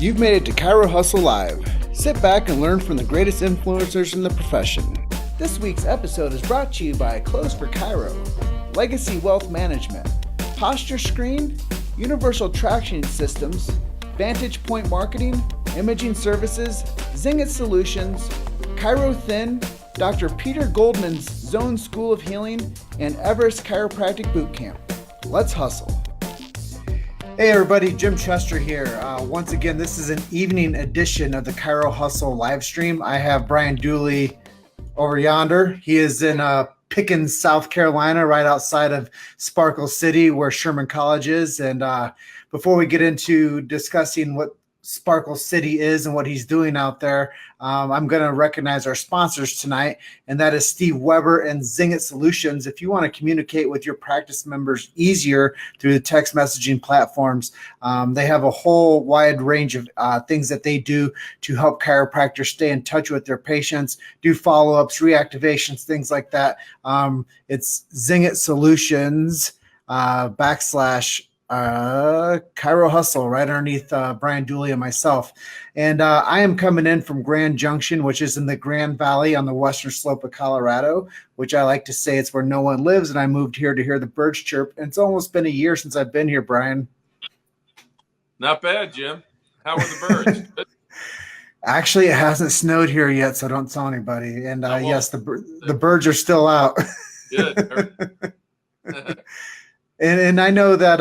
You've made it to Chiro Hustle Live. Sit back and learn from the greatest influencers in the profession. This week's episode is brought to you by Clothes for Chiro, Legacy Wealth Management, Posture Screen, Universal Traction Systems, Vantage Point Marketing, Imaging Services, Zingit Solutions, Chiro Thin, Dr. Peter Goldman's Zone School of Healing, and Everest Chiropractic Bootcamp. Let's hustle. Hey everybody, Jim Chester here. Once again, this is an evening edition of the Chiro Hustle live stream. I have Brian Dooley over yonder. He is in Pickens, South Carolina, right outside of Sparkle City, where Sherman College is. And before we get into discussing what Sparkle City is and what he's doing out there, I'm going to recognize our sponsors tonight, and that is Steve Weber and Zingit Solutions. If you want to communicate with your practice members easier through the text messaging platforms, they have a whole wide range of things that they do to help chiropractors stay in touch with their patients, do follow-ups, reactivations, things like that. It's Zingit Solutions / Chiro Hustle right underneath Brian Dooley and myself. And I am coming in from Grand Junction, which is in the Grand Valley on the western slope of Colorado, which I like to say it's where no one lives. And I moved here to hear the birds chirp. And it's almost been a year since I've been here, Brian. Not bad, Jim. How are the birds? Actually, it hasn't snowed here yet, so don't tell anybody. And yes, the birds are still out. Good. And I know that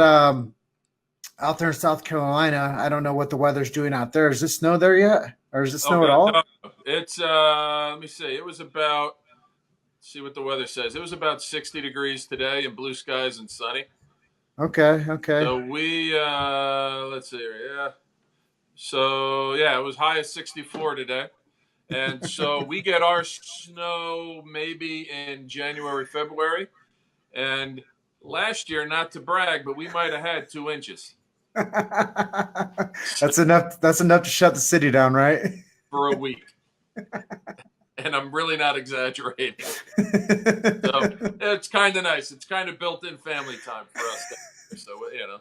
out there in South Carolina, I don't know what the weather's doing out there. Is it snow there yet? Or is it snow at all? No. It's, let me see. It was about, see what the weather says. It was about 60 degrees today and blue skies and sunny. Okay. So we, let's see here. Yeah. So, yeah, it was high as 64 today. And so we get our snow maybe in January, February. And last year, not to brag, but we might have had 2 inches. That's enough. That's enough to shut the city down, right? For a week. And I'm really not exaggerating. So it's kind of nice. It's kind of built-in family time for us. So, you know.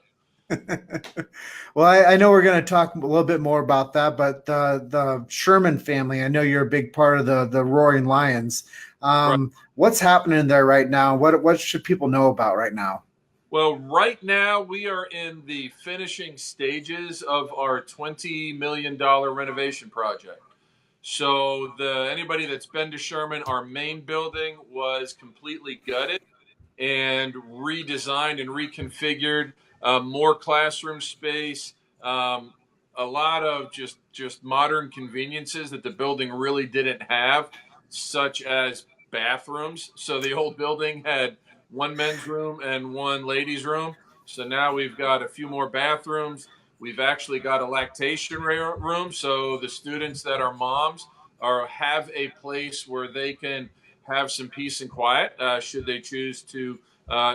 Well, I know we're going to talk a little bit more about that, but the Sherman family, I know you're a big part of the Roaring Lions. Right. What's happening there right now? What should people know about right now? Well, right now we are in the finishing stages of our $20 million renovation project. So anybody that's been to Sherman, our main building was completely gutted and redesigned and reconfigured, more classroom space, a lot of just modern conveniences that the building really didn't have, such as bathrooms. So the old building had one men's room and one ladies' room. So now we've got a few more bathrooms. We've actually got a lactation room. So the students that are moms have a place where they can have some peace and quiet, should they choose to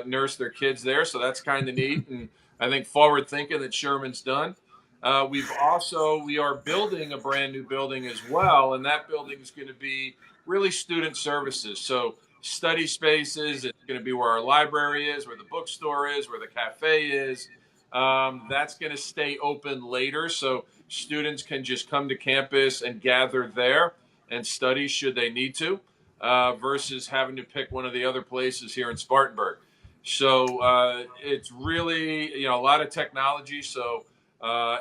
nurse their kids there. So that's kind of neat. And I think forward thinking that Sherman's done. We are building a brand new building as well. And that building is going to be really student services. So study spaces, it's going to be where our library is, where the bookstore is, where the cafe is. That's going to stay open later. So students can just come to campus and gather there and study should they need to, versus having to pick one of the other places here in Spartanburg. So it's really, a lot of technology. So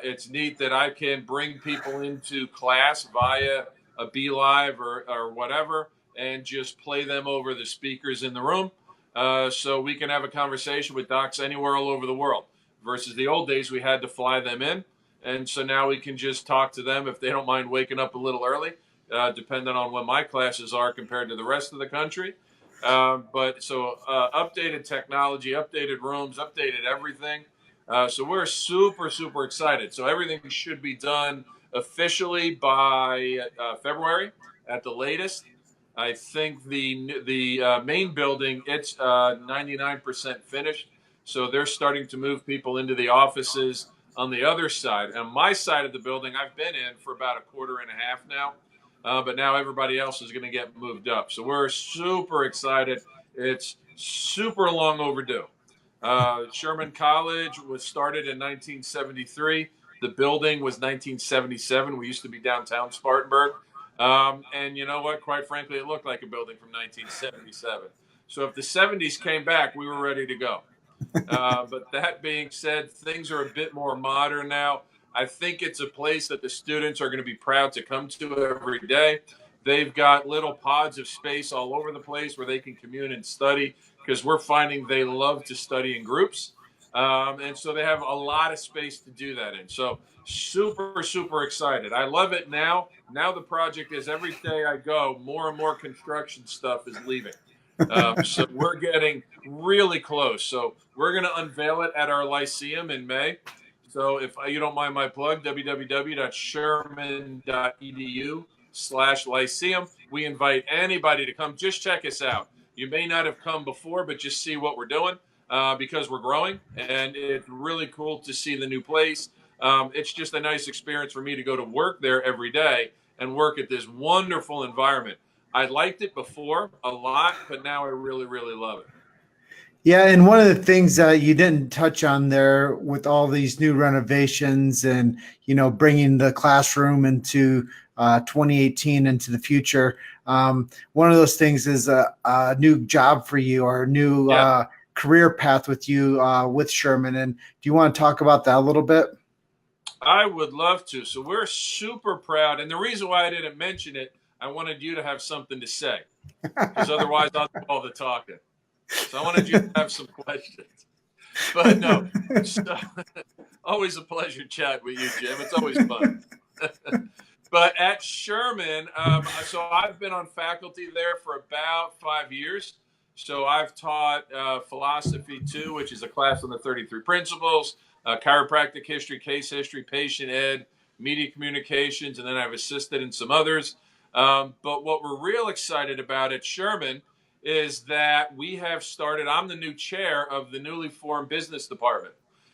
it's neat that I can bring people into class via a BeLive or whatever, and just play them over the speakers in the room, so we can have a conversation with docs anywhere all over the world, versus the old days we had to fly them in. And so now we can just talk to them if they don't mind waking up a little early, depending on when my classes are compared to the rest of the country. But updated technology, updated rooms, updated everything. So we're super, super excited. So everything should be done officially by February at the latest. I think the main building, it's 99% finished. So they're starting to move people into the offices on the other side. On my side of the building, I've been in for about a quarter and a half now. But now everybody else is going to get moved up. So we're super excited. It's super long overdue. Sherman College was started in 1973. The building was 1977. We used to be downtown Spartanburg. And you know what? Quite frankly, it looked like a building from 1977. So if the 70s came back, we were ready to go. But that being said, things are a bit more modern now. I think it's a place that the students are going to be proud to come to every day. They've got little pods of space all over the place where they can commune and study because we're finding they love to study in groups. And so they have a lot of space to do that in. So super, super excited. I love it now. Now the project is every day I go, more and more construction stuff is leaving. So we're getting really close. So we're going to unveil it at our Lyceum in May. So if you don't mind my plug, www.sherman.edu/Lyceum. We invite anybody to come. Just check us out. You may not have come before, but just see what we're doing because we're growing. And it's really cool to see the new place. It's just a nice experience for me to go to work there every day and work at this wonderful environment. I liked it before a lot, but now I really, really love it. Yeah, and one of the things you didn't touch on there with all these new renovations and bringing the classroom into 2018 into the future. One of those things is a new job for you or a new career path with you with Sherman. And do you want to talk about that a little bit? I would love to. So we're super proud, and the reason why I didn't mention it, I wanted you to have something to say because otherwise I'll do all the talking. So I wanted you to have some questions. But no, so, always a pleasure chatting with you, Jim. It's always fun. But at Sherman, so I've been on faculty there for about 5 years. So I've taught philosophy 2, which is a class on the 33 principles, chiropractic history, case history, patient ed, media communications, and then I've assisted in some others. But what we're real excited about at Sherman is that we have started, I'm the new chair of the newly formed business department.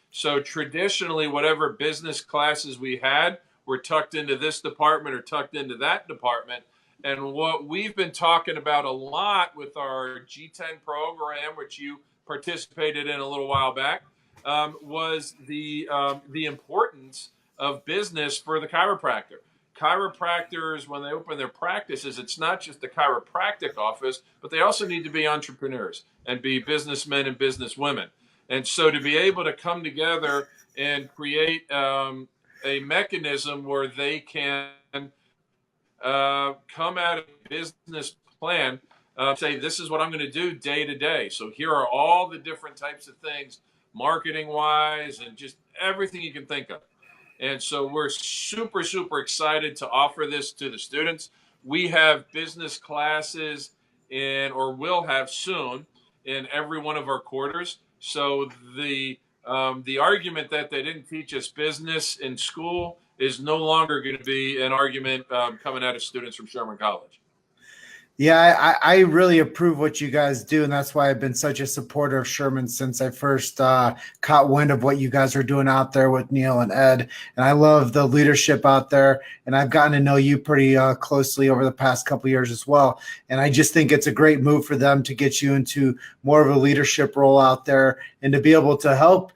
So traditionally, whatever business classes we had were tucked into this department or tucked into that department. And what we've been talking about a lot with our G10 program, which you participated in a little while back, was the importance of business for the chiropractor. Chiropractors, when they open their practices, it's not just a chiropractic office, but they also need to be entrepreneurs and be businessmen and businesswomen. And so to be able to come together and create a mechanism where they can come at a business plan, say, this is what I'm going to do day to day. So here are all the different types of things, marketing wise, and just everything you can think of. And so we're super, super excited to offer this to the students. We have business classes or will have soon in every one of our quarters. So the argument that they didn't teach us business in school is no longer going to be an argument coming out of students from Sherman College. Yeah, I really approve what you guys do, and that's why I've been such a supporter of Sherman since I first caught wind of what you guys are doing out there with Neil and Ed. And I love the leadership out there, and I've gotten to know you pretty closely over the past couple of years as well. And I just think it's a great move for them to get you into more of a leadership role out there and to be able to help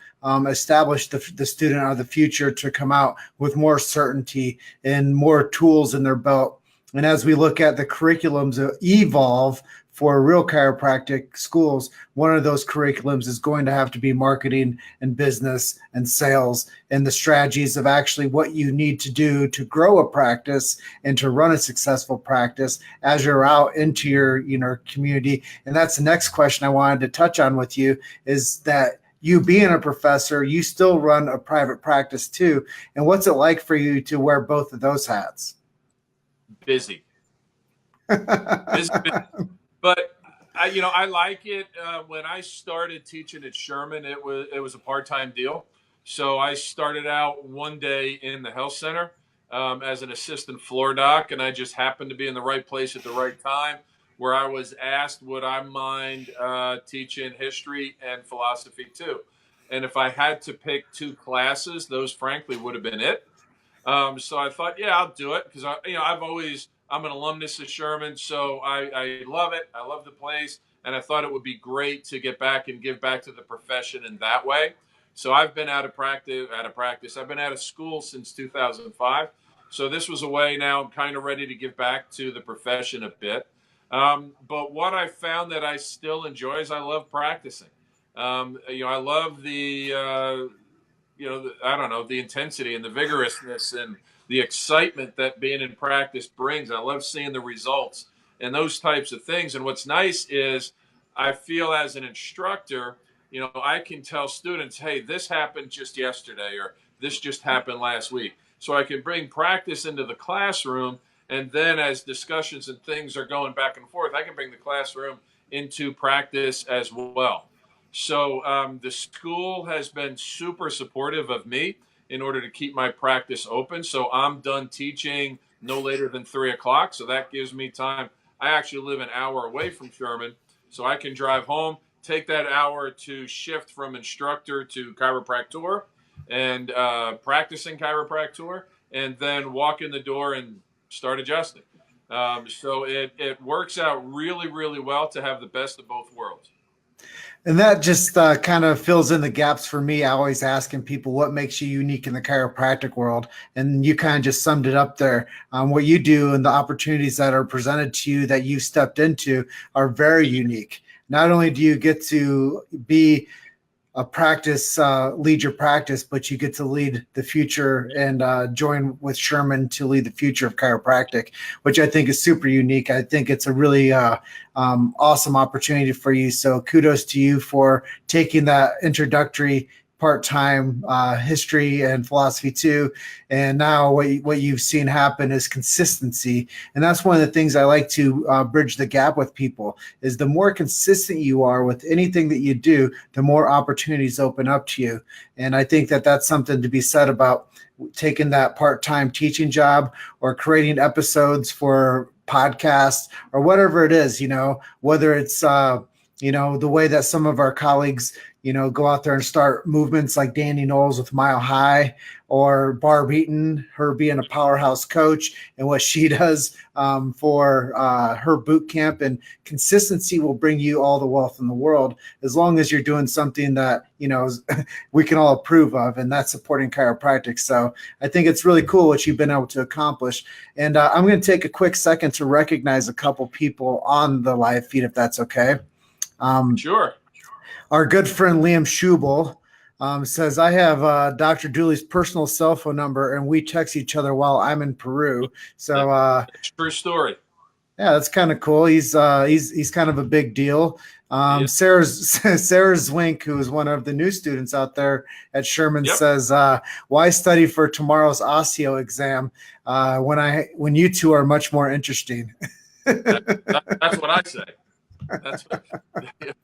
establish the student of the future to come out with more certainty and more tools in their belt. And as we look at the curriculums evolve for real chiropractic schools, one of those curriculums is going to have to be marketing and business and sales and the strategies of actually what you need to do to grow a practice and to run a successful practice as you're out into your community. And that's the next question I wanted to touch on with you is that you being a professor, you still run a private practice too. And what's it like for you to wear both of those hats? Busy. But I like it. When I started teaching at Sherman, it was a part-time deal. So I started out one day in the health center as an assistant floor doc, and I just happened to be in the right place at the right time where I was asked, would I mind teaching history and philosophy too? And if I had to pick 2 classes, those frankly would have been it. So I thought, yeah, I'll do it because I'm an alumnus of Sherman, so I love it. I love the place, and I thought it would be great to get back and give back to the profession in that way. So I've been out of practice. I've been out of school since 2005. So this was a way. Now I'm kind of ready to give back to the profession a bit. But what I found that I still enjoy is I love practicing. I love I don't know, the intensity and the vigorousness and the excitement that being in practice brings. I love seeing the results and those types of things. And what's nice is I feel as an instructor, I can tell students, hey, this happened just yesterday, or this just happened last week. So I can bring practice into the classroom. And then as discussions and things are going back and forth, I can bring the classroom into practice as well. So the school has been super supportive of me in order to keep my practice open. So I'm done teaching no later than 3 o'clock. So that gives me time. I actually live an hour away from Sherman, so I can drive home, take that hour to shift from instructor to chiropractor and practicing chiropractor, and then walk in the door and start adjusting. So it works out really, really well to have the best of both worlds. And that just kind of fills in the gaps for me. I always asking people what makes you unique in the chiropractic world, and you kind of just summed it up there. What you do and the opportunities that are presented to you that you stepped into are very unique. Not only do you get to be a practice, lead your practice, but you get to lead the future and join with Sherman to lead the future of chiropractic, which I think is super unique. I think it's a really awesome opportunity for you. So kudos to you for taking that introductory part-time history and philosophy too. And now what you've seen happen is consistency. And that's one of the things I like to bridge the gap with people is the more consistent you are with anything that you do, the more opportunities open up to you. And I think that that's something to be said about taking that part-time teaching job or creating episodes for podcasts or whatever it is, whether it's, the way that some of our colleagues go out there and start movements like Danny Knowles with Mile High, or Barb Eaton, her being a powerhouse coach and what she does for her boot camp. And consistency will bring you all the wealth in the world, as long as you're doing something that, we can all approve of, and that's supporting chiropractic. So I think it's really cool what you've been able to accomplish. And I'm going to take a quick second to recognize a couple people on the live feed, if that's okay. Sure. Our good friend Liam Schubel says, I have Dr. Dooley's personal cell phone number, and we text each other while I'm in Peru. So true story. Yeah, that's kind of cool. He's kind of a big deal. Sarah Zwink, who is one of the new students out there at Sherman, says, why study for tomorrow's osteo exam when you two are much more interesting? That's what I say.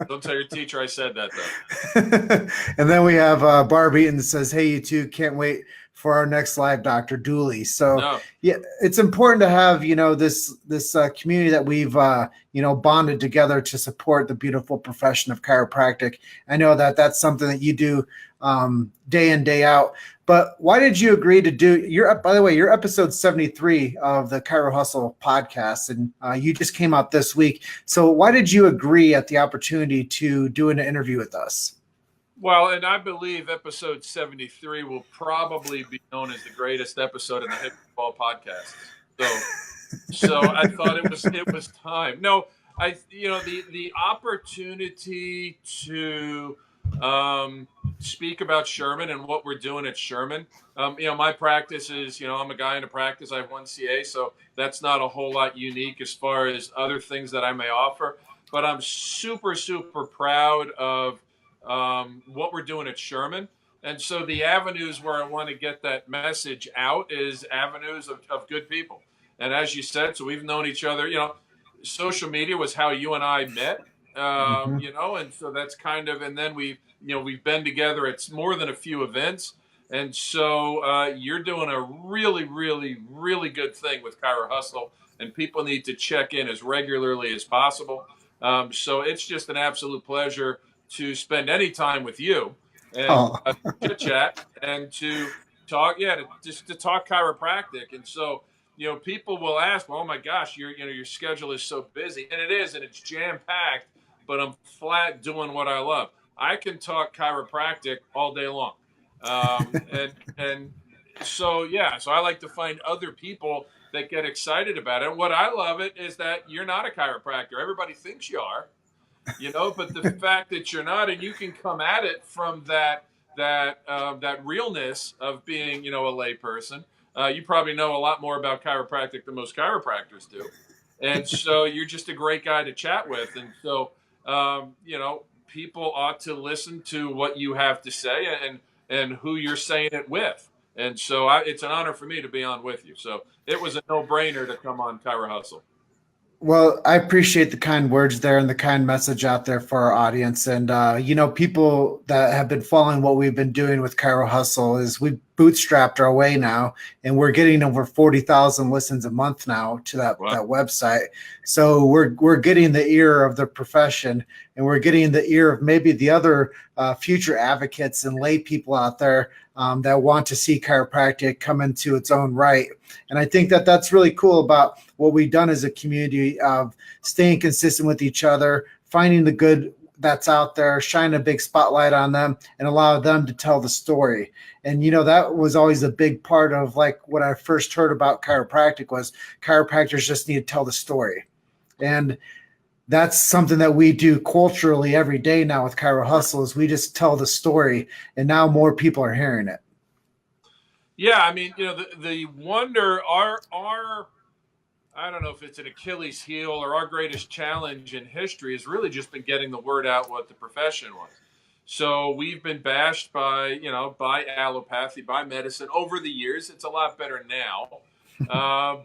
Don't tell your teacher I said that, though. And then we have Barb Eaton that says, hey, you two, can't wait for our next live Dr. Dooley. So yeah, it's important to have, this community that we've, bonded together to support the beautiful profession of chiropractic. I know that that's something that you do day in, day out. But why did you agree to do by the way, you're episode 73 of the Chiro Hustle podcast, and you just came out this week. So why did you agree at the opportunity to do an interview with us? Well, and I believe episode 73 will probably be known as the greatest episode in the history of all podcasts. So I thought it was time. No, the opportunity to speak about Sherman and what we're doing at Sherman. My practice is, I'm a guy in a practice. I have one CA, so that's not a whole lot unique as far as other things that I may offer. But I'm super, super proud of what we're doing at Sherman. And so the avenues where I want to get that message out is avenues of good people. And as you said, so we've known each other, social media was how you and I met, and so that's kind of, and then we've been together. It's more than a few events. And so you're doing a really, really, really good thing with Chiro Hustle, and people need to check in as regularly as possible. So it's just an absolute pleasure to spend any time with you and chit chat and to talk, to talk chiropractic. And so, people will ask, well, oh my gosh, your schedule is so busy, and it is, and it's jam packed, but I'm flat doing what I love. I can talk chiropractic all day long. And so, yeah, so I like to find other people that get excited about it. And what I love it is that you're not a chiropractor. Everybody thinks you are, but the fact that you're not, and you can come at it from that realness of being, a lay person. You probably know a lot more about chiropractic than most chiropractors do, and so you're just a great guy to chat with. And so, people ought to listen to what you have to say and who you're saying it with. And so, it's an honor for me to be on with you. So it was a no-brainer to come on Chiro Hustle. Well, I appreciate the kind words there and the kind message out there for our audience. And, people that have been following what we've been doing with Chiro Hustle is we bootstrapped our way now, and we're getting over 40,000 listens a month now to that website. So we're getting the ear of the profession, and we're getting the ear of maybe the other future advocates and lay people out there that want to see chiropractic come into its own right. And I think that that's really cool about what we've done as a community of staying consistent with each other, finding the good that's out there, shine a big spotlight on them, and allow them to tell the story. And, that was always a big part of like what I first heard about chiropractic was chiropractors just need to tell the story. And that's something that we do culturally every day now with Chiro Hustle is we just tell the story, and now more people are hearing it. Yeah, I mean, the wonder, our I don't know if it's an Achilles heel or our greatest challenge in history has really just been getting the word out what the profession was. So we've been bashed by allopathy, by medicine over the years. It's a lot better now.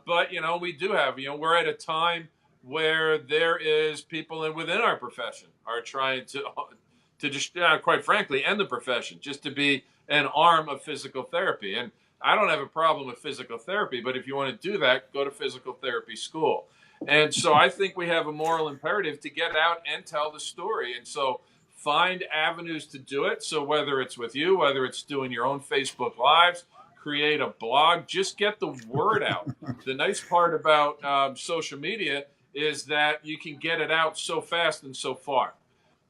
But, we do have, we're at a time where there is people within our profession are trying to just, quite frankly, end the profession, just to be an arm of physical therapy. And I don't have a problem with physical therapy, but if you want to do that, go to physical therapy school. And so I think we have a moral imperative to get out and tell the story. And so find avenues to do it. So whether it's with you, whether it's doing your own Facebook Lives, create a blog, just get the word out. The nice part about social media is that you can get it out so fast and so far.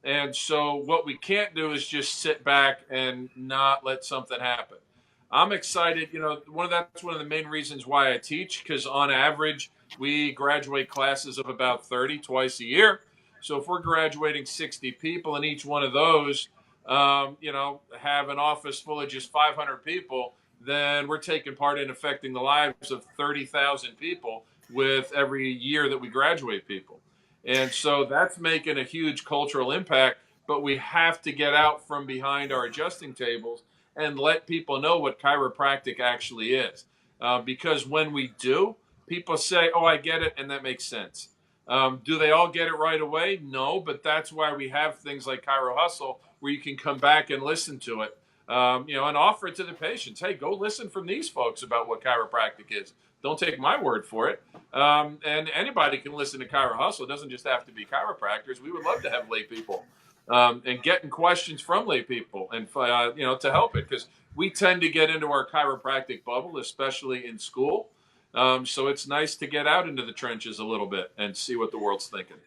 And so what we can't do is just sit back and not let something happen. I'm excited. That's one of the main reasons why I teach, because on average, we graduate classes of about 30 twice a year. So if we're graduating 60 people and each one of those, have an office full of just 500 people, then we're taking part in affecting the lives of 30,000 people with every year that we graduate people. And so that's making a huge cultural impact, but we have to get out from behind our adjusting tables and let people know what chiropractic actually is. Because when we do, people say, oh, I get it, and that makes sense. Do they all get it right away? No, but that's why we have things like Chiro Hustle, where you can come back and listen to it, and offer it to the patients. Hey, go listen from these folks about what chiropractic is. Don't take my word for it. And anybody can listen to Chiro Hustle. It doesn't just have to be chiropractors. We would love to have lay people. And getting questions from lay people and, to help it, because we tend to get into our chiropractic bubble, especially in school. So it's nice to get out into the trenches a little bit and see what the world's thinking.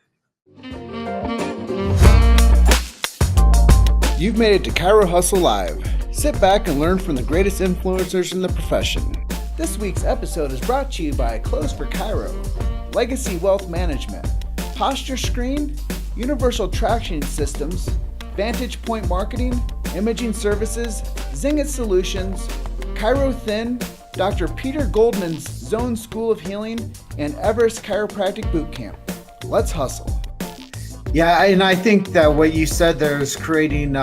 You've made it to Chiro Hustle Live. Sit back and learn from the greatest influencers in the profession. This week's episode is brought to you by Clothes for Chiro, Legacy Wealth Management, Posture Screen, Universal Traction Systems, Vantage Point Marketing, Imaging Services, Zingit Solutions, Chiro Thin, Dr. Peter Goldman's Zone School of Healing, and Everest Chiropractic Bootcamp. Let's hustle. Yeah, and I think that what you said there is creating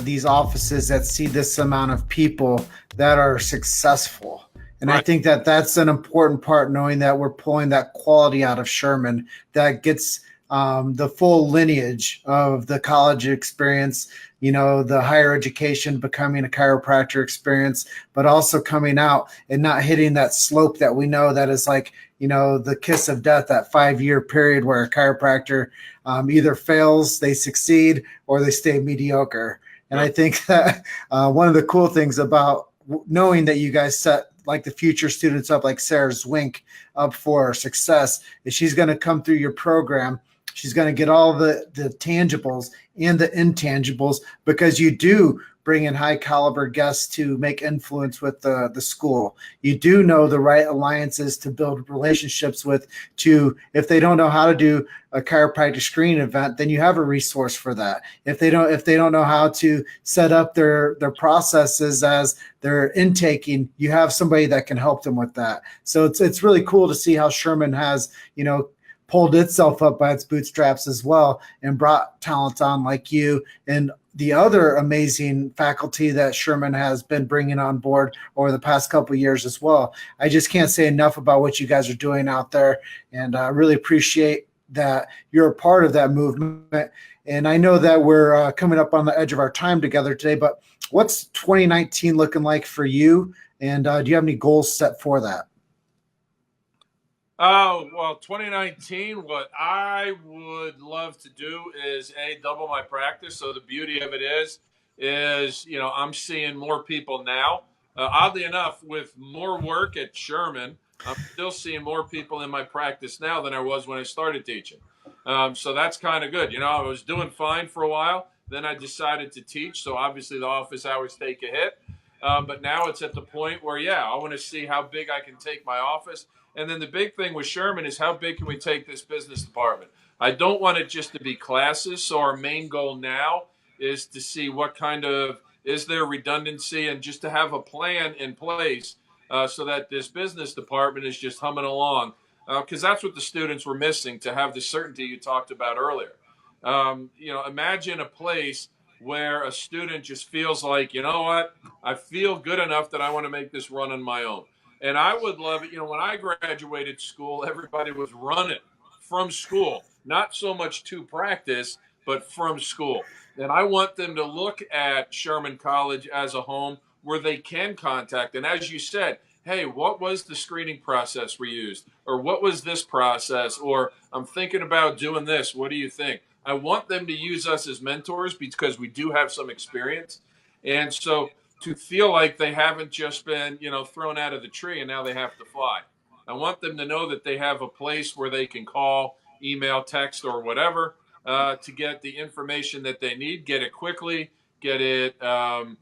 these offices that see this amount of people that are successful. And right. I think that that's an important part, knowing that we're pulling that quality out of Sherman that gets the full lineage of the college experience, the higher education, becoming a chiropractor experience, but also coming out and not hitting that slope that we know that is like, the kiss of death, that 5-year period where a chiropractor either fails, they succeed, or they stay mediocre. And I think that one of the cool things about knowing that you guys set like the future students up, like Sarah Zwink, up for success, is she's going to come through your program She's going to get all the tangibles and the intangibles, because you do bring in high caliber guests to make influence with the school. You do know the right alliances to build relationships with, to, if they don't know how to do a chiropractic screening event, then you have a resource for that. If they don't know how to set up their processes as they're intaking, you have somebody that can help them with that. So it's really cool to see how Sherman has, pulled itself up by its bootstraps as well, and brought talent on like you and the other amazing faculty that Sherman has been bringing on board over the past couple of years as well. I just can't say enough about what you guys are doing out there, and I really appreciate that you're a part of that movement. And I know that we're coming up on the edge of our time together today, but what's 2019 looking like for you? And do you have any goals set for that? Oh, well, 2019, what I would love to do is double my practice. So the beauty of it is, I'm seeing more people now. Oddly enough, with more work at Sherman, I'm still seeing more people in my practice now than I was when I started teaching. So that's kind of good. I was doing fine for a while. Then I decided to teach. So obviously the office hours take a hit. But now it's at the point where, I want to see how big I can take my office. And then the big thing with Sherman is, how big can we take this business department? I don't want it just to be classes. So our main goal now is to see what kind of, is there redundancy, and just to have a plan in place so that this business department is just humming along. Because that's what the students were missing, to have the certainty you talked about earlier. Imagine a place where a student just feels like, you know what, I feel good enough that I want to make this run on my own. And I would love it. When I graduated school, everybody was running from school, not so much to practice, but from school. And I want them to look at Sherman College as a home where they can contact. And as you said, hey, what was the screening process we used? Or what was this process? Or I'm thinking about doing this. What do you think? I want them to use us as mentors, because we do have some experience. And so to feel like they haven't just been, thrown out of the tree and now they have to fly. I want them to know that they have a place where they can call, email, text, or whatever to get the information that they need, get it quickly, get it, congruently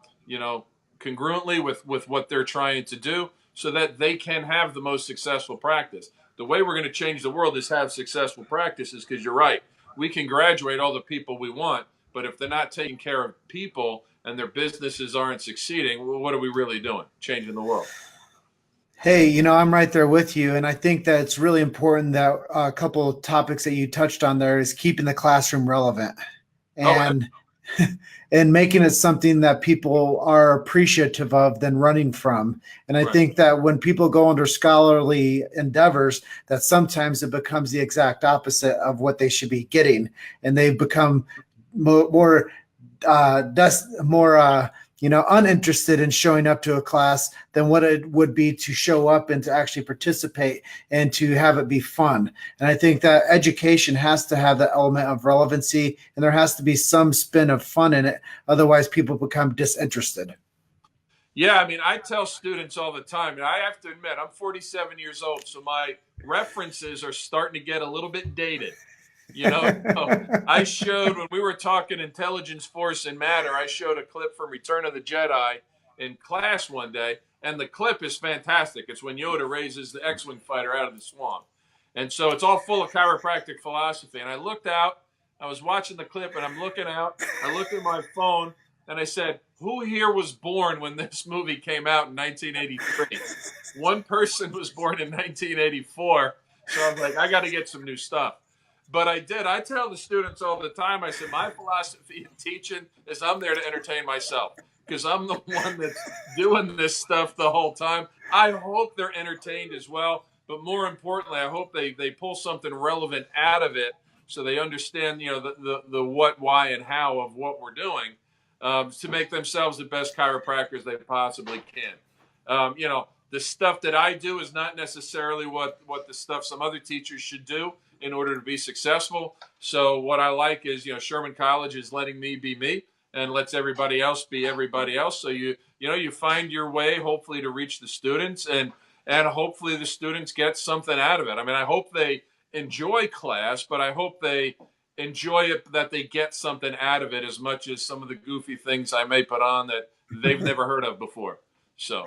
with what they're trying to do, so that they can have the most successful practice. The way we're going to change the world is have successful practices, because you're right. We can graduate all the people we want, but if they're not taking care of people and their businesses aren't succeeding, well, what are we really doing? Changing the world. Hey, I'm right there with you. And I think that it's really important that a couple of topics that you touched on there is keeping the classroom relevant, Oh, and and making it something that people are appreciative of than running from. And I right. think that when people go under scholarly endeavors, that sometimes it becomes the exact opposite of what they should be getting. And they become more uninterested in showing up to a class than what it would be to show up and to actually participate and to have it be fun. And I think that education has to have that element of relevancy, and there has to be some spin of fun in it. Otherwise, people become disinterested. Yeah, I mean, I tell students all the time, and I have to admit, I'm 47 years old, so my references are starting to get a little bit dated. So I showed, when we were talking intelligence, force, and matter, I showed a clip from Return of the Jedi in class one day, and the clip is fantastic. It's when Yoda raises the X-Wing fighter out of the swamp. And so it's all full of chiropractic philosophy. And I looked out, I was watching the clip, and I'm looking out, I looked at my phone, and I said, who here was born when this movie came out in 1983? One person was born in 1984. So I was like, I got to get some new stuff. But I did. I tell the students all the time, I said, my philosophy in teaching is I'm there to entertain myself, because I'm the one that's doing this stuff the whole time. I hope they're entertained as well. But more importantly, I hope they pull something relevant out of it, so they understand, the what, why, and how of what we're doing, to make themselves the best chiropractors they possibly can. The stuff that I do is not necessarily what the stuff some other teachers should do in order to be successful. So what I like is, Sherman College is letting me be me and lets everybody else be everybody else. So you find your way, hopefully, to reach the students, and hopefully the students get something out of it. I mean, I hope they enjoy class, but I hope they enjoy it, that they get something out of it as much as some of the goofy things I may put on that they've never heard of before. So,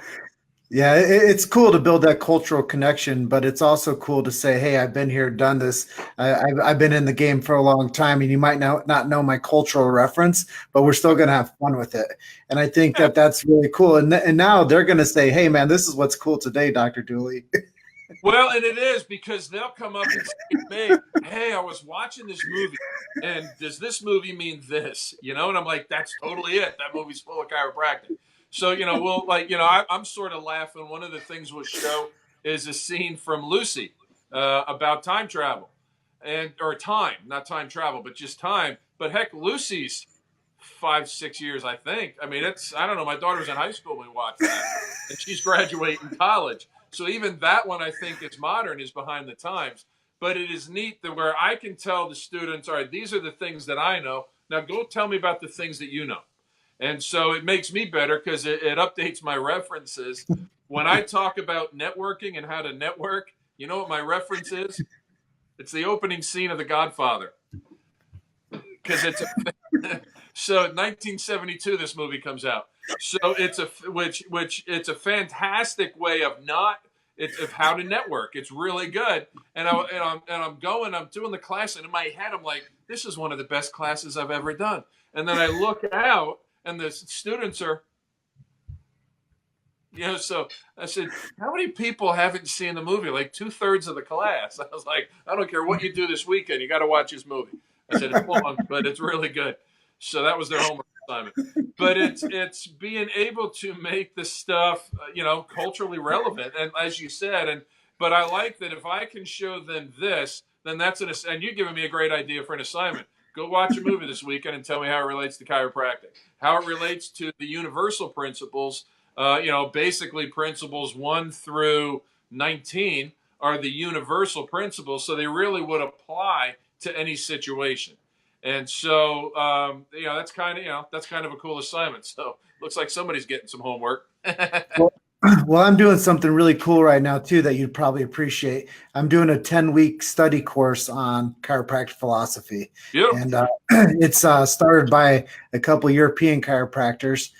Yeah, it's cool to build that cultural connection, but it's also cool to say, "Hey, I've been here, done this. I've been in the game for a long time, and you might not know my cultural reference, but we're still going to have fun with it." And I think yeah. that that's really cool. And now they're going to say, "Hey, man, this is what's cool today, Dr. Dooley." Well, and it is because they'll come up and say to me, "Hey, I was watching this movie, and does this movie mean this?" And I'm like, "That's totally it. That movie's full of chiropractic." So, we'll I'm sort of laughing. One of the things we'll show is a scene from Lucy about time travel, or time, not time travel, but just time. But heck, Lucy's 5, 6 years, I think. I mean, I don't know. My daughter was in high school when we watched that, and she's graduating college. So even that one, I think, is modern, is behind the times. But it is neat that where I can tell the students, all right, these are the things that I know. Now go tell me about the things that you know. And so it makes me better because it updates my references. When I talk about networking and how to network, you know what my reference is? It's the opening scene of The Godfather. Because so 1972 this movie comes out. So it's it's a fantastic way of not it's of how to network. It's really good. I'm doing the class, and in my head I'm like, this is one of the best classes I've ever done. And then I look out and the students are, so I said, how many people haven't seen the movie? Like 2/3 of the class. I was like, I don't care what you do this weekend, you got to watch this movie. I said, it's long, but it's really good. So that was their homework assignment. But it's being able to make the stuff, culturally relevant. And as you said, but I like that if I can show them this, then and you're giving me a great idea for an assignment. Go watch a movie this weekend and tell me how it relates to chiropractic, how it relates to the universal principles. Basically principles 1 through 19 are the universal principles. So they really would apply to any situation. And so, that's kind of a cool assignment. So looks like somebody's getting some homework. Well, well, I'm doing something really cool right now too that you'd probably appreciate. I'm doing a 10-week study course on chiropractic philosophy, Beautiful. and it's started by a couple European chiropractors,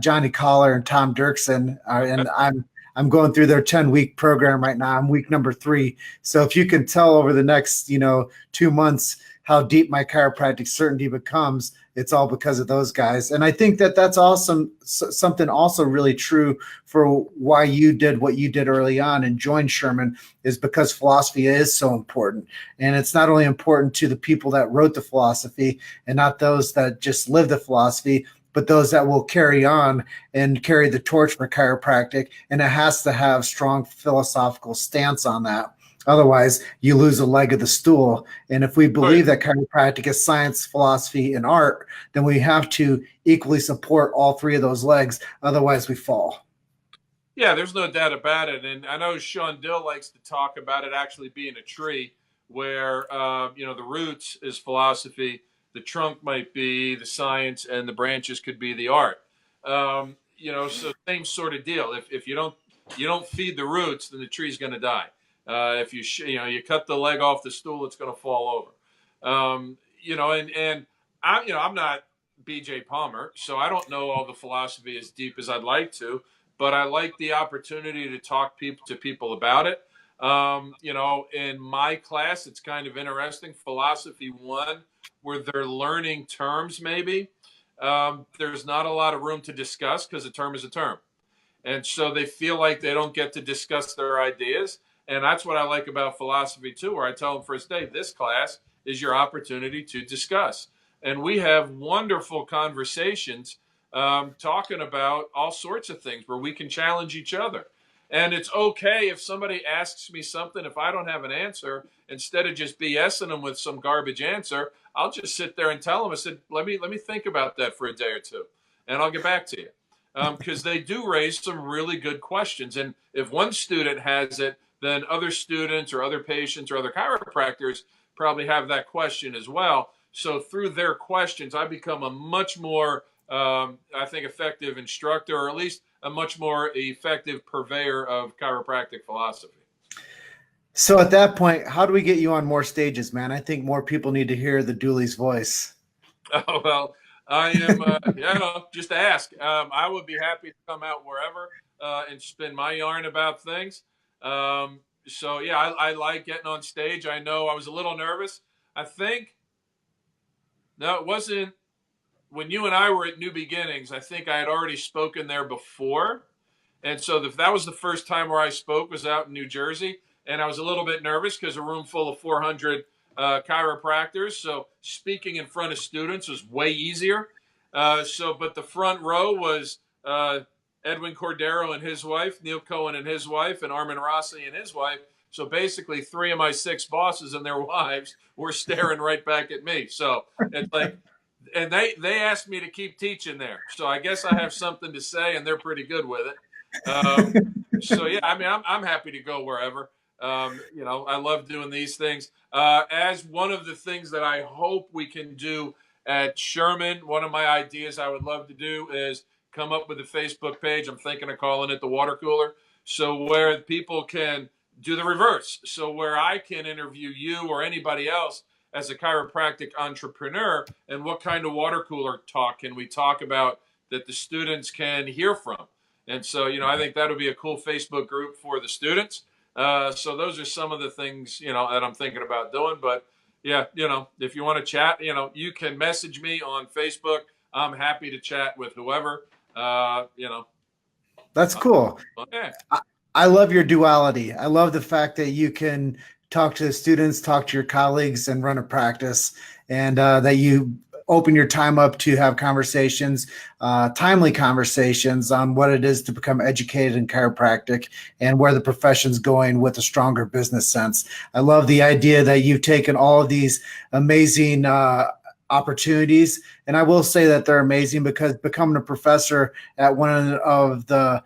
Johnny Collar and Tom Dirksen, and I'm going through their 10-week program right now. I'm week number 3. So if you can tell over the next 2 months how deep my chiropractic certainty becomes, it's all because of those guys. And I think that that's awesome. Something also really true for why you did what you did early on and joined Sherman is because philosophy is so important. And it's not only important to the people that wrote the philosophy and not those that just live the philosophy, but those that will carry on and carry the torch for chiropractic. And it has to have strong philosophical stance on that. Otherwise, you lose a leg of the stool. And if we believe that chiropractic is science, philosophy, and art, then we have to equally support all 3 of those legs. Otherwise, we fall. Yeah, there's no doubt about it. And I know Sean Dill likes to talk about it actually being a tree where, the roots is philosophy, the trunk might be the science, and the branches could be the art. So same sort of deal. If you don't feed the roots, then the tree's going to die. If you cut the leg off the stool, it's going to fall over. And I'm not BJ Palmer, so I don't know all the philosophy as deep as I'd like to, but I like the opportunity to talk to people about it. In my class, it's kind of interesting. Philosophy 1, where they're learning terms, maybe there's not a lot of room to discuss because a term is a term. And so they feel like they don't get to discuss their ideas. And that's what I like about philosophy too, where I tell them first day, this class is your opportunity to discuss. And we have wonderful conversations talking about all sorts of things where we can challenge each other. And it's okay if somebody asks me something, if I don't have an answer, instead of just BSing them with some garbage answer, I'll just sit there and tell them, I said, let me think about that for a day or two, and I'll get back to you. Because they do raise some really good questions. And if one student has it, then other students or other patients or other chiropractors probably have that question as well. So through their questions, I become a much more, I think, effective instructor, or at least a much more effective purveyor of chiropractic philosophy. So at that point, how do we get you on more stages, man? I think more people need to hear the Dooley's voice. Oh well, I am. Just ask. I would be happy to come out wherever and spin my yarn about things. So yeah, I like getting on stage. I know I was a little nervous. I think no, it wasn't when you and I were at New Beginnings. I think I had already spoken there before. And so that was the first time where I spoke was out in New Jersey, and I was a little bit nervous because a room full of 400 chiropractors. So speaking in front of students was way easier. But the front row was Edwin Cordero and his wife, Neil Cohen and his wife, and Armin Rossi and his wife. So basically, three of my six bosses and their wives were staring right back at me. So it's like, and they asked me to keep teaching there. So I guess I have something to say, and they're pretty good with it. Um, so yeah, I mean, I'm happy to go wherever. I love doing these things. As one of the things that I hope we can do at Sherman, one of my ideas I would love to do is come up with a Facebook page. I'm thinking of calling it the water cooler. So where people can do the reverse. So where I can interview you or anybody else as a chiropractic entrepreneur, and what kind of water cooler talk can we talk about that the students can hear from? And so, I think that would be a cool Facebook group for the students. So those are some of the things, that I'm thinking about doing. But yeah, if you want to chat, you can message me on Facebook. I'm happy to chat with whoever, That's cool. yeah. I love your duality. I love the fact that you can talk to the students, talk to your colleagues, and run a practice, and that you open your time up to have conversations, timely conversations on what it is to become educated in chiropractic and where the profession's going with a stronger business sense. I love the idea that you've taken all of these amazing opportunities, and I will say that they're amazing because becoming a professor at one of the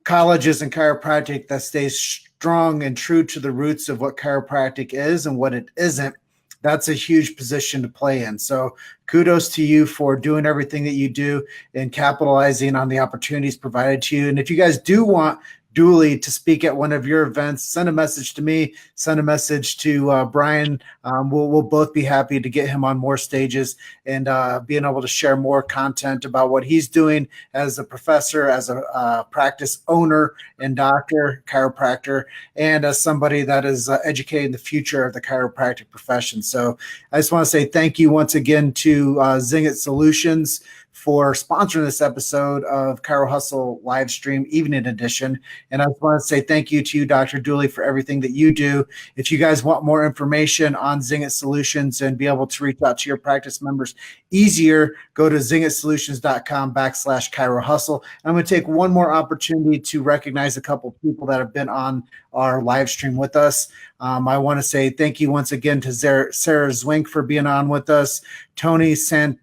colleges in chiropractic that stays strong and true to the roots of what chiropractic is and what it isn't, that's a huge position to play in. So kudos to you for doing everything that you do and capitalizing on the opportunities provided to you. And if you guys do want Dooley to speak at one of your events, send a message to me, send a message to Brian. We'll both be happy to get him on more stages and being able to share more content about what he's doing as a professor, as a practice owner and doctor, chiropractor, and as somebody that is educating the future of the chiropractic profession. So I just want to say thank you once again to Zingit Solutions for sponsoring this episode of Chiro Hustle live stream evening edition. And I just want to say thank you to you, Dr. Dooley, for everything that you do. If you guys want more information on Zingit Solutions and be able to reach out to your practice members easier, go to zingitsolutions.com/Chiro Hustle. I'm going to take one more opportunity to recognize a couple of people that have been on our live stream with us. I want to say thank you once again to Sarah Zwink for being on with us, Tony Tangelo.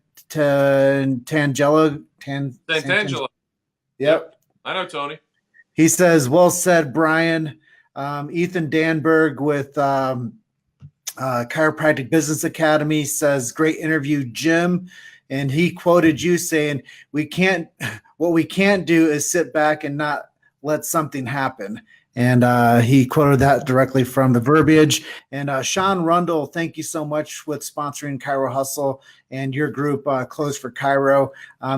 Santangelo. Yep. I know Tony. He says, well said, Brian. Ethan Danberg with Chiropractic Business Academy says, great interview, Jim. And he quoted you saying, what we can't do is sit back and not let something happen. And he quoted that directly from the verbiage. And Sean Rundle, thank you so much with sponsoring Chiro Hustle and your group, Close for Chiro.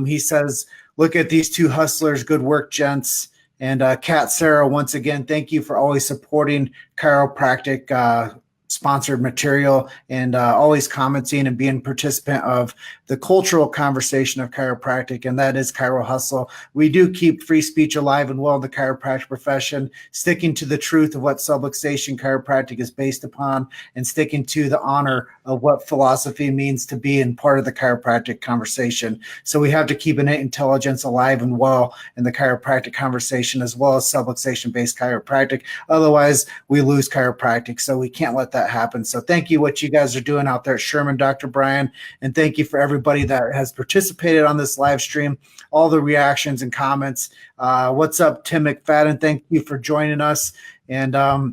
He says, look at these two hustlers. Good work, gents. And Kat Sarah, once again, thank you for always supporting chiropractic sponsored material and always commenting and being a participant of the cultural conversation of chiropractic, and that is Chiro Hustle. We do keep free speech alive and well in the chiropractic profession, sticking to the truth of what subluxation chiropractic is based upon and sticking to the honor of what philosophy means to be in part of the chiropractic conversation. So we have to keep innate intelligence alive and well in the chiropractic conversation as well as subluxation-based chiropractic. Otherwise, we lose chiropractic, so we can't let that happen. So thank you what you guys are doing out there at Sherman, Dr. Brian, and thank you for everybody that has participated on this live stream, all the reactions and comments. What's up, Tim McFadden? Thank you for joining us. And I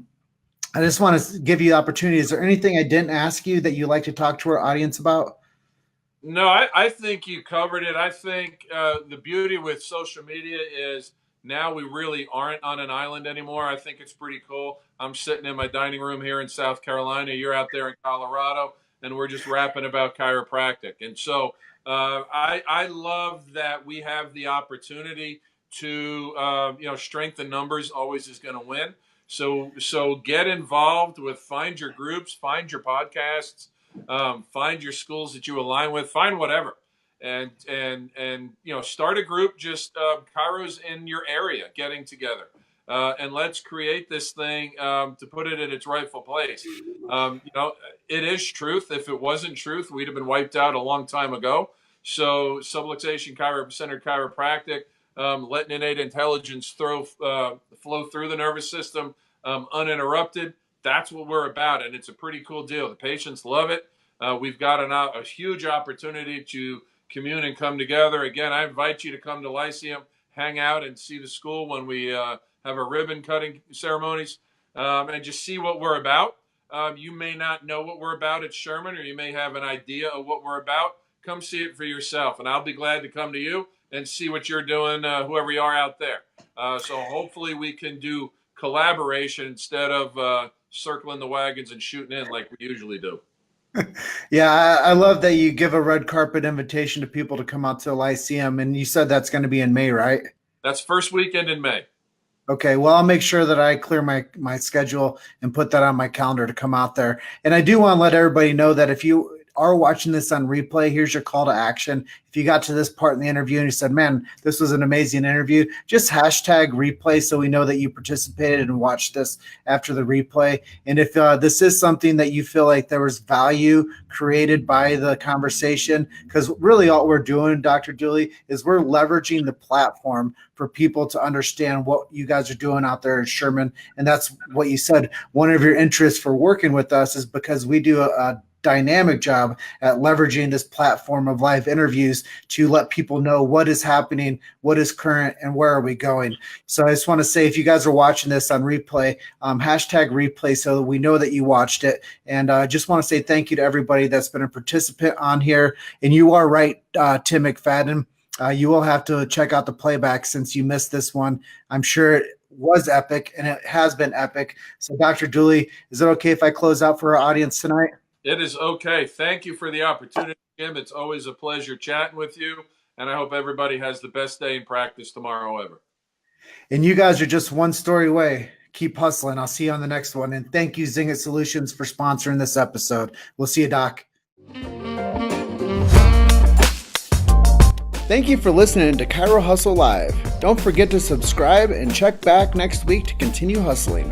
just want to give you the opportunity. Is there anything I didn't ask you that you'd like to talk to our audience about? No, I think you covered it. I think the beauty with social media is Now we really aren't on an island anymore. I think it's pretty cool. I'm sitting in my dining room here in South Carolina. You're out there in Colorado, and we're just rapping about chiropractic. And so I love that we have the opportunity to, strength in numbers always is going to win. So get involved with, find your groups, find your podcasts, find your schools that you align with, find whatever. And start a group, just chiros in your area getting together, and let's create this thing to put it in its rightful place. It is truth. If it wasn't truth, we'd have been wiped out a long time ago. So subluxation centered chiropractic, letting innate intelligence flow through the nervous system uninterrupted. That's what we're about, and it's a pretty cool deal. The patients love it. We've got a huge opportunity to commune and come together. Again, I invite you to come to Lyceum, hang out and see the school when we have our ribbon cutting ceremonies, and just see what we're about. You may not know what we're about at Sherman, or you may have an idea of what we're about. Come see it for yourself, and I'll be glad to come to you and see what you're doing, whoever you are out there. So hopefully we can do collaboration instead of circling the wagons and shooting in like we usually do. Yeah, I love that you give a red carpet invitation to people to come out to the Lyceum, and you said that's going to be in May, right? That's first weekend in May. Okay, well, I'll make sure that I clear my schedule and put that on my calendar to come out there. And I do want to let everybody know that if you are watching this on replay, here's your call to action. If you got to this part in the interview and you said, man, this was an amazing interview, just hashtag replay so we know that you participated and watched this after the replay. And if this is something that you feel like there was value created by the conversation, because really all we're doing, Dr. Dooley, is we're leveraging the platform for people to understand what you guys are doing out there in Sherman. And that's what you said. One of your interests for working with us is because we do a dynamic job at leveraging this platform of live interviews to let people know what is happening, what is current, and where are we going. So I just want to say, if you guys are watching this on replay, hashtag replay so that we know that you watched it. And I just want to say thank you to everybody that's been a participant on here. And you are right, Tim McFadden. You will have to check out the playback since you missed this one. I'm sure it was epic, and it has been epic. So Dr. Dooley, is it okay if I close out for our audience tonight? It is okay. Thank you for the opportunity, Jim. It's always a pleasure chatting with you, and I hope everybody has the best day in practice tomorrow ever. And you guys are just one story away. Keep hustling. I'll see you on the next one. And thank you, Zingit Solutions, for sponsoring this episode. We'll see you, Doc. Thank you for listening to Chiro Hustle Live. Don't forget to subscribe and check back next week to continue hustling.